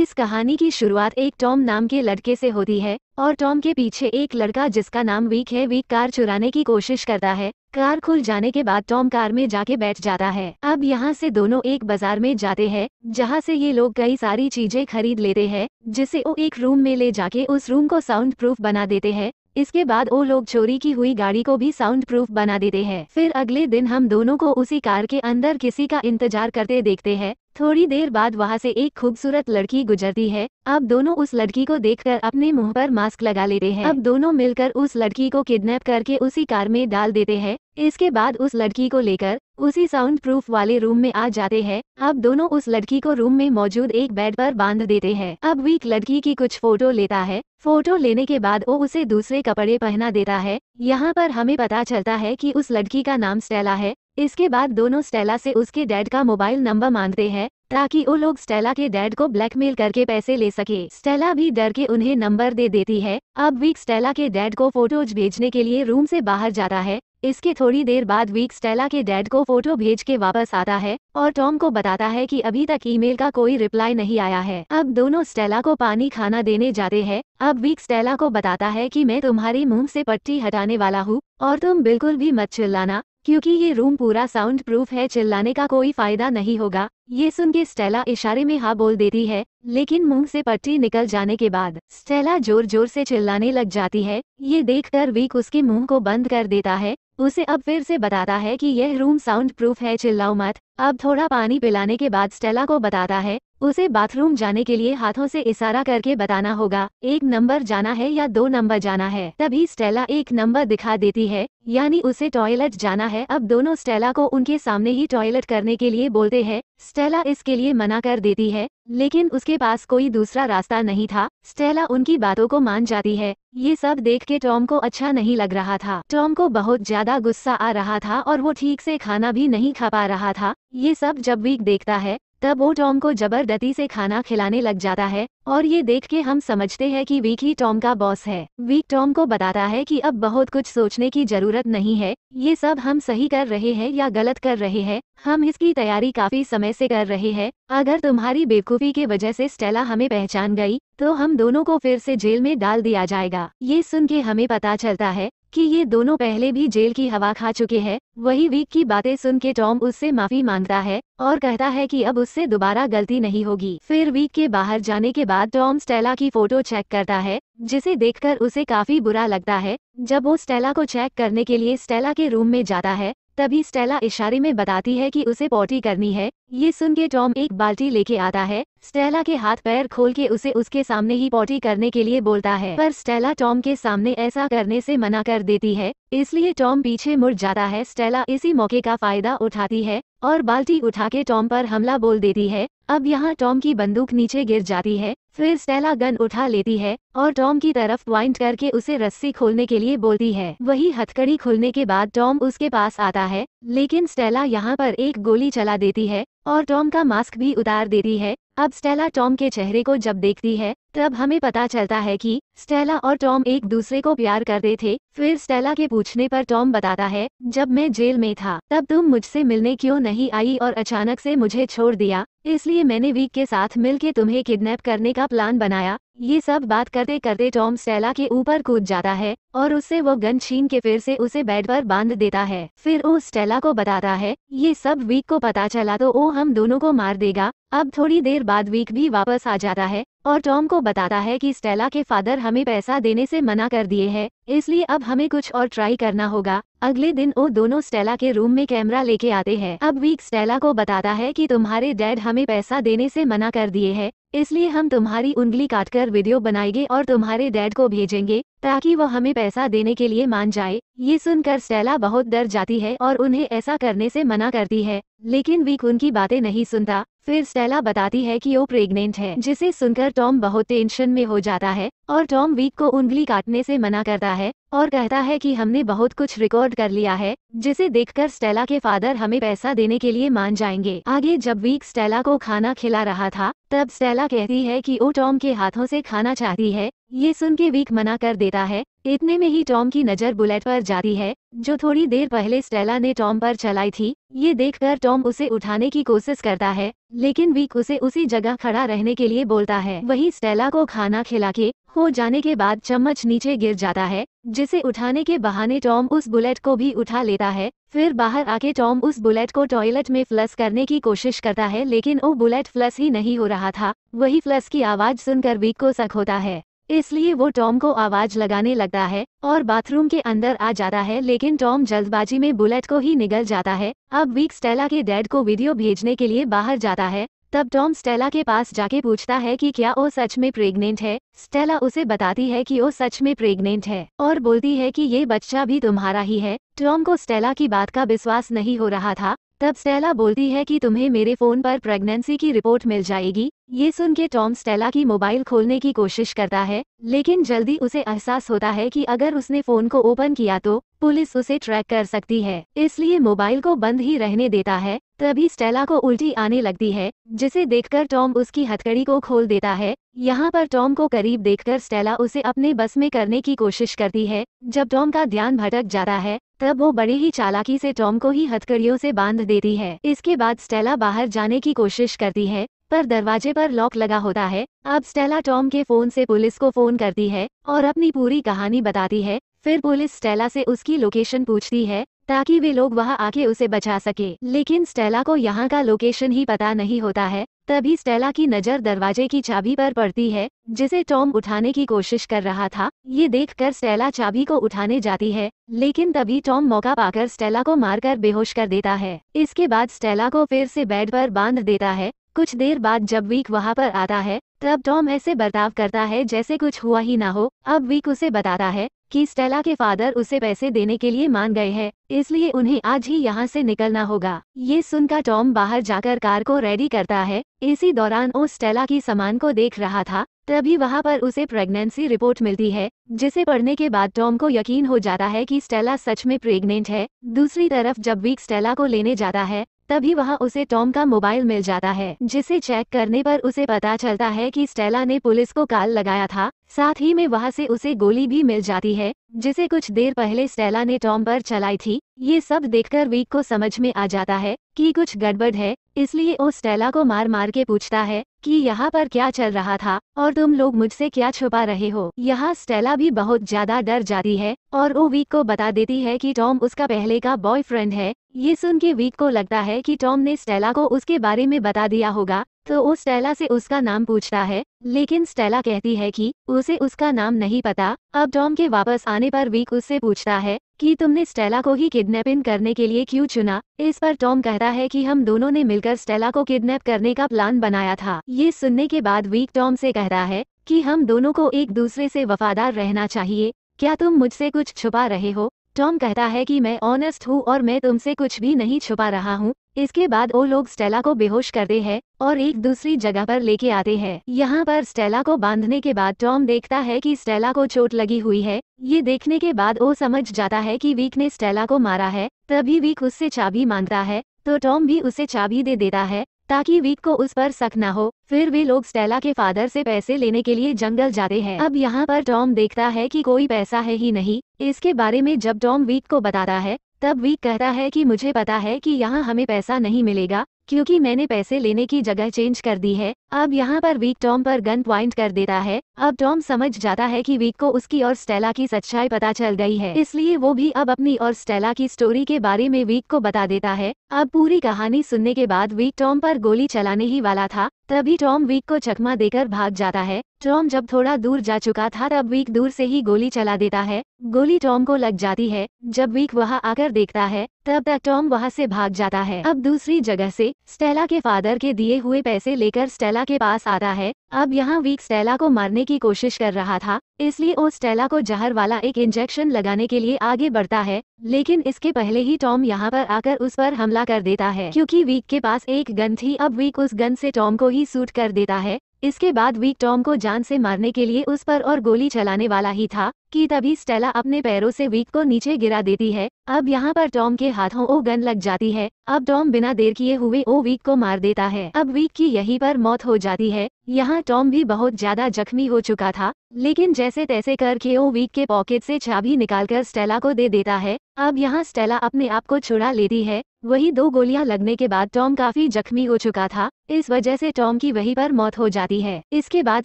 इस कहानी की शुरुआत एक टॉम नाम के लड़के से होती है और टॉम के पीछे एक लड़का जिसका नाम वीक है। वीक कार चुराने की कोशिश करता है। कार खुल जाने के बाद टॉम कार में जाके बैठ जाता है। अब यहाँ से दोनों एक बाजार में जाते हैं जहाँ से ये लोग कई सारी चीजें खरीद लेते हैं, जिसे वो एक रूम में ले जाके उस रूम को साउंड प्रूफ बना देते हैं। इसके बाद वो लोग चोरी की हुई गाड़ी को भी साउंड प्रूफ बना देते हैं। फिर अगले दिन हम दोनों को उसी कार के अंदर किसी का इंतजार करते देखते हैं। थोड़ी देर बाद वहाँ से एक खूबसूरत लड़की गुजरती है। अब दोनों उस लड़की को देखकर अपने मुंह पर मास्क लगा लेते हैं। अब दोनों मिलकर उस लड़की को किडनैप करके उसी कार में डाल देते हैं। इसके बाद उस लड़की को लेकर उसी साउंड प्रूफ वाले रूम में आ जाते हैं। अब दोनों उस लड़की को रूम में मौजूद एक बेड पर बांध देते हैं। अब वीक लड़की की कुछ फोटो लेता है। फोटो लेने के बाद वो उसे दूसरे कपड़े पहना देता है। यहाँ पर हमें पता चलता है कि उस लड़की का नाम स्टेला है। इसके बाद दोनों स्टेला से उसके डैड का मोबाइल नंबर मांगते हैं ताकि वो लोग स्टेला के डैड को ब्लैकमेल करके पैसे ले सके। स्टेला भी डर के उन्हें नंबर दे देती है। अब वीक स्टेला के डैड को फोटोज भेजने के लिए रूम से बाहर जाता है। इसके थोड़ी देर बाद वीक स्टेला के डैड को फोटो भेज के वापस आता है और टॉम को बताता है कि अभी तक ईमेल का कोई रिप्लाई नहीं आया है। अब दोनों स्टेला को पानी खाना देने जाते हैं। अब वीक स्टेला को बताता है कि मैं तुम्हारी मुंह से पट्टी हटाने वाला हूँ और तुम बिल्कुल भी मत चिल्लाना, क्योंकि ये रूम पूरा साउंड प्रूफ है, चिल्लाने का कोई फायदा नहीं होगा। ये सुन के स्टेला इशारे में हाँ बोल देती है, लेकिन मुंह से पट्टी निकल जाने के बाद स्टेला जोर जोर से चिल्लाने लग जाती है। ये देखकर वीक उसके मुंह को बंद कर देता है। उसे अब फिर से बताता है कि यह रूम साउंड प्रूफ है, चिल्लाओ मत। अब थोड़ा पानी पिलाने के बाद स्टेला को बताता है उसे बाथरूम जाने के लिए हाथों से इशारा करके बताना होगा, 1 नंबर जाना है या 2 नंबर जाना है। तभी स्टेला 1 नंबर दिखा देती है, यानी उसे टॉयलेट जाना है। अब दोनों स्टेला को उनके सामने ही टॉयलेट करने के लिए बोलते हैं। स्टेला इसके लिए मना कर देती है, लेकिन उसके पास कोई दूसरा रास्ता नहीं था। स्टेला उनकी बातों को मान जाती है। ये सब देख के टॉम को अच्छा नहीं लग रहा था। टॉम को बहुत ज्यादा गुस्सा आ रहा था और वो ठीक से खाना भी नहीं खा पा रहा था। ये सब जब वीक देखता है तब वो टॉम को जबरदस्ती से खाना खिलाने लग जाता है और ये देख के हम समझते हैं कि वीक ही टॉम का बॉस है। वीक टॉम को बताता है कि अब बहुत कुछ सोचने की जरूरत नहीं है, ये सब हम सही कर रहे हैं या गलत कर रहे हैं, हम इसकी तैयारी काफी समय से कर रहे हैं। अगर तुम्हारी बेवकूफी के वजह से स्टेला हमें पहचान गई तो हम दोनों को फिर से जेल में डाल दिया जाएगा। ये सुन के हमें पता चलता है कि ये दोनों पहले भी जेल की हवा खा चुके हैं। वही वीक की बातें सुन के टॉम उससे माफी मांगता है और कहता है कि अब उससे दोबारा गलती नहीं होगी। फिर वीक के बाहर जाने के बाद टॉम स्टेला की फोटो चेक करता है, जिसे देखकर उसे काफी बुरा लगता है। जब वो स्टेला को चेक करने के लिए स्टेला के रूम में जाता है तभी स्टेला इशारे में बताती है कि उसे पॉटी करनी है। ये सुन के टॉम एक बाल्टी लेके आता है। स्टेला के हाथ पैर खोल के उसे उसके सामने ही पॉटी करने के लिए बोलता है, पर स्टेला टॉम के सामने ऐसा करने से मना कर देती है, इसलिए टॉम पीछे मुड़ जाता है। स्टेला इसी मौके का फायदा उठाती है और बाल्टी उठा के टॉम पर हमला बोल देती है। अब यहाँ टॉम की बंदूक नीचे गिर जाती है। फिर स्टेला गन उठा लेती है और टॉम की तरफ पॉइंट करके उसे रस्सी खोलने के लिए बोलती है। वही हथकड़ी खुलने के बाद टॉम उसके पास आता है, लेकिन स्टेला यहाँ पर एक गोली चला देती है और टॉम का मास्क भी उतार देती है। अब स्टेला टॉम के चेहरे को जब देखती है तब हमें पता चलता है कि स्टेला और टॉम एक दूसरे को प्यार करते थे। फिर स्टेला के पूछने पर टॉम बताता है, जब मैं जेल में था तब तुम मुझसे मिलने क्यों नहीं आई और अचानक से मुझे छोड़ दिया, इसलिए मैंने वीक के साथ मिलके तुम्हें किडनैप करने का प्लान बनाया। ये सब बात करते करते टॉम स्टेला के ऊपर कूद जाता है और उससे वो गन छीन के फिर से उसे बेड पर बांध देता है। फिर वो स्टेला को बताता है ये सब वीक को पता चला तो वो हम दोनों को मार देगा। अब थोड़ी देर बाद वीक भी वापस आ जाता है और टॉम को बताता है कि स्टेला के फादर हमें पैसा देने से मना कर दिए हैं, इसलिए अब हमें कुछ और ट्राई करना होगा। अगले दिन वो दोनों स्टेला के रूम में कैमरा लेके आते हैं। अब वीक स्टेला को बताता है कि तुम्हारे डैड हमें पैसा देने से मना कर दिए हैं, इसलिए हम तुम्हारी उंगली काटकर वीडियो बनाएंगे और तुम्हारे डैड को भेजेंगे ताकि वो हमें पैसा देने के लिए मान जाए। ये सुनकर स्टेला बहुत डर जाती है और उन्हें ऐसा करने से मना करती है, लेकिन वीक उनकी बातें नहीं सुनता। फिर स्टेला बताती है कि वो प्रेग्नेंट है, जिसे सुनकर टॉम बहुत टेंशन में हो जाता है और टॉम वीक को उंगली काटने से मना करता है और कहता है कि हमने बहुत कुछ रिकॉर्ड कर लिया है, जिसे देखकर स्टेला के फादर हमें पैसा देने के लिए मान जाएंगे। आगे जब वीक स्टेला को खाना खिला रहा था तब स्टेला कहती है कि वो टॉम के हाथों से खाना चाहती है। ये सुन के वीक मना कर देता है। इतने में ही टॉम की नज़र बुलेट पर जाती है, जो थोड़ी देर पहले स्टेला ने टॉम पर चलाई थी। ये देखकर टॉम उसे उठाने की कोशिश करता है, लेकिन वीक उसे उसी जगह खड़ा रहने के लिए बोलता है। वही स्टेला को खाना खिला के हो जाने के बाद चम्मच नीचे गिर जाता है, जिसे उठाने के बहाने टॉम उस बुलेट को भी उठा लेता है। फिर बाहर आके टॉम उस बुलेट को टॉयलेट में फ्लश करने की कोशिश करता है, लेकिन वो बुलेट फ्लश ही नहीं हो रहा था। वही फ्लश की आवाज सुनकर वीक को शक होता है, इसलिए वो टॉम को आवाज लगाने लगता है और बाथरूम के अंदर आ जाता है, लेकिन टॉम जल्दबाजी में बुलेट को ही निगल जाता है। अब वीक स्टेला के डैड को वीडियो भेजने के लिए बाहर जाता है। तब टॉम स्टेला के पास जाके पूछता है कि क्या वो सच में प्रेग्नेंट है। स्टेला उसे बताती है कि वो सच में प्रेग्नेंट है और बोलती है कि ये बच्चा भी तुम्हारा ही है। टॉम को स्टेला की बात का विश्वास नहीं हो रहा था। तब स्टेला बोलती है कि तुम्हें मेरे फोन पर प्रेगनेंसी की रिपोर्ट मिल जाएगी। ये सुन के टॉम स्टेला की मोबाइल खोलने की कोशिश करता है, लेकिन जल्दी उसे एहसास होता है कि अगर उसने फोन को ओपन किया तो पुलिस उसे ट्रैक कर सकती है, इसलिए मोबाइल को बंद ही रहने देता है। तभी स्टेला को उल्टी आने लगती है, जिसे देखकर टॉम उसकी हथकड़ी को खोल देता है। यहाँ पर टॉम को करीब देखकर स्टेला उसे अपने बस में करने की कोशिश करती है। जब टॉम का ध्यान भटक जाता है, तब वो बड़े ही चालाकी से टॉम को ही हथकड़ियों से बांध देती है। इसके बाद स्टेला बाहर जाने की कोशिश करती है, पर दरवाजे पर लॉक लगा होता है। अब स्टेला टॉम के फोन से पुलिस को फोन करती है और अपनी पूरी कहानी बताती है। फिर पुलिस स्टेला से उसकी लोकेशन पूछती है, ताकि वे लोग वहां आके उसे बचा सके, लेकिन स्टेला को यहाँ का लोकेशन ही पता नहीं होता है। तभी स्टेला की नज़र दरवाजे की चाबी पर पड़ती है, जिसे टॉम उठाने की कोशिश कर रहा था। ये देखकर स्टेला चाबी को उठाने जाती है, लेकिन तभी टॉम मौका पाकर स्टेला को मारकर बेहोश कर देता है। इसके बाद स्टेला को फिर से बेड पर बांध देता है। कुछ देर बाद जब वीक वहां पर आता है, तब टॉम ऐसे बर्ताव करता है जैसे कुछ हुआ ही ना हो। अब वीक उसे बताता है कि स्टेला के फादर उसे पैसे देने के लिए मान गए हैं, इसलिए उन्हें आज ही यहाँ से निकलना होगा। ये सुनकर टॉम बाहर जाकर कार को रेडी करता है। इसी दौरान वो स्टेला की सामान को देख रहा था। तभी वहाँ पर उसे प्रेगनेंसी रिपोर्ट मिलती है, जिसे पढ़ने के बाद टॉम को यकीन हो जाता है कि स्टेला सच में प्रेग्नेंट है। दूसरी तरफ जब वीक स्टेला को लेने जाता है, तभी वहाँ उसे टॉम का मोबाइल मिल जाता है, जिसे चेक करने पर उसे पता चलता है कि स्टेला ने पुलिस को कॉल लगाया था। साथ ही में वहाँ से उसे गोली भी मिल जाती है, जिसे कुछ देर पहले स्टेला ने टॉम पर चलाई थी। ये सब देखकर वीक को समझ में आ जाता है कि कुछ गड़बड़ है, इसलिए वो स्टेला को मार मार के पूछता है कि यहाँ पर क्या चल रहा था और तुम लोग मुझसे क्या छुपा रहे हो। यहाँ स्टेला भी बहुत ज्यादा डर जाती है और वो वीक को बता देती है कि टॉम उसका पहले का बॉयफ्रेंड है। ये सुन के वीक को लगता है कि टॉम ने स्टेला को उसके बारे में बता दिया होगा, तो वो स्टेला से उसका नाम पूछता है, लेकिन स्टेला कहती है कि उसे उसका नाम नहीं पता। अब टॉम के वापस आने पर वीक उससे पूछता है कि तुमने स्टेला को ही किडनैपिंग करने के लिए क्यों चुना। इस पर टॉम कहता है कि हम दोनों ने मिलकर स्टेला को किडनैप करने का प्लान बनाया था। ये सुनने के बाद वीक टॉम से कहता है कि हम दोनों को एक दूसरे से वफादार रहना चाहिए, क्या तुम मुझसे कुछ छुपा रहे हो। टॉम कहता है कि मैं ऑनेस्ट हूँ और मैं तुमसे कुछ भी नहीं छुपा रहा हूँ। इसके बाद वो लोग स्टेला को बेहोश करते हैं और एक दूसरी जगह पर लेके आते हैं। यहाँ पर स्टेला को बांधने के बाद टॉम देखता है कि स्टेला को चोट लगी हुई है। ये देखने के बाद वो समझ जाता है कि वीक ने स्टेला को मारा है। तभी वीक उससे चाबी मांगता है, तो टॉम भी उसे चाबी दे देता है, ताकि वीक को उस पर शक न हो। फिर वे लोग स्टेला के फादर से पैसे लेने के लिए जंगल जाते हैं। अब यहाँ पर टॉम देखता है कि कोई पैसा है ही नहीं। इसके बारे में जब टॉम वीक को बताता है, तब वीक कहता है कि मुझे पता है कि यहाँ हमें पैसा नहीं मिलेगा, क्योंकि मैंने पैसे लेने की जगह चेंज कर दी है। अब यहाँ पर वीक टॉम पर गन पॉइंट कर देता है। अब टॉम समझ जाता है कि वीक को उसकी और स्टेला की सच्चाई पता चल गई है, इसलिए वो भी अब अपनी और स्टेला की स्टोरी के बारे में वीक को बता देता है। अब पूरी कहानी सुनने के बाद वीक टॉम पर गोली चलाने ही वाला था, तभी टॉम वीक को चकमा देकर भाग जाता है। टॉम जब थोड़ा दूर जा चुका था, तब वीक दूर से ही गोली चला देता है। गोली टॉम को लग जाती है। जब वीक वहां आकर देखता है, तब तक टॉम वहां से भाग जाता है। अब दूसरी जगह से स्टेला के फादर के दिए हुए पैसे लेकर स्टेला के पास आता है। अब यहाँ वीक स्टेला को मारने की कोशिश कर रहा था, इसलिए वो स्टेला को जहर वाला एक इंजेक्शन लगाने के लिए आगे बढ़ता है, लेकिन इसके पहले ही टॉम यहाँ पर आकर उस पर हमला कर देता है। क्योंकि वीक के पास एक गन थी, अब वीक उस गन से टॉम को ही शूट कर देता है। इसके बाद वीक टॉम को जान से मारने के लिए उस पर और गोली चलाने वाला ही था, कि तभी स्टेला अपने पैरों से वीक को नीचे गिरा देती है। अब यहाँ पर टॉम के हाथों ओ गन लग जाती है। अब टॉम बिना देर किए हुए ओ वीक को मार देता है। अब वीक की यहीं पर मौत हो जाती है। यहाँ टॉम भी बहुत ज्यादा जख्मी हो चुका था, लेकिन जैसे तैसे करके ओ वीक के पॉकेट से चाबी निकालकर स्टेला को दे देता है। अब यहाँ स्टेला अपने आप को छुड़ा लेती है। वही 2 गोलियां लगने के बाद टॉम काफी जख्मी हो चुका था, इस वजह से टॉम की वहीं पर मौत हो जाती है। इसके बाद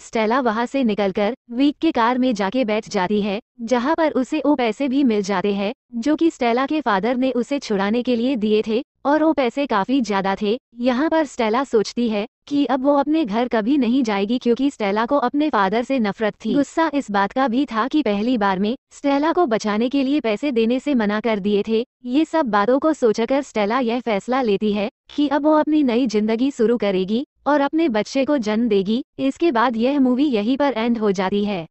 स्टेला वहां से निकलकर वीक के कार में जाके बैठ जाती है, जहां पर उसे वो पैसे भी मिल जाते हैं जो कि स्टेला के फादर ने उसे छुड़ाने के लिए दिए थे, और वो पैसे काफी ज्यादा थे। यहाँ पर स्टेला सोचती है कि अब वो अपने घर कभी नहीं जाएगी, क्योंकि स्टेला को अपने फादर से नफरत थी। गुस्सा इस बात का भी था कि पहली बार में स्टेला को बचाने के लिए पैसे देने से मना कर दिए थे। ये सब बातों को सोचकर स्टेला यह फैसला लेती है कि अब वो अपनी नई जिंदगी शुरू करेगी और अपने बच्चे को जन्म देगी। इसके बाद यह मूवी यहीं पर एंड हो जाती है।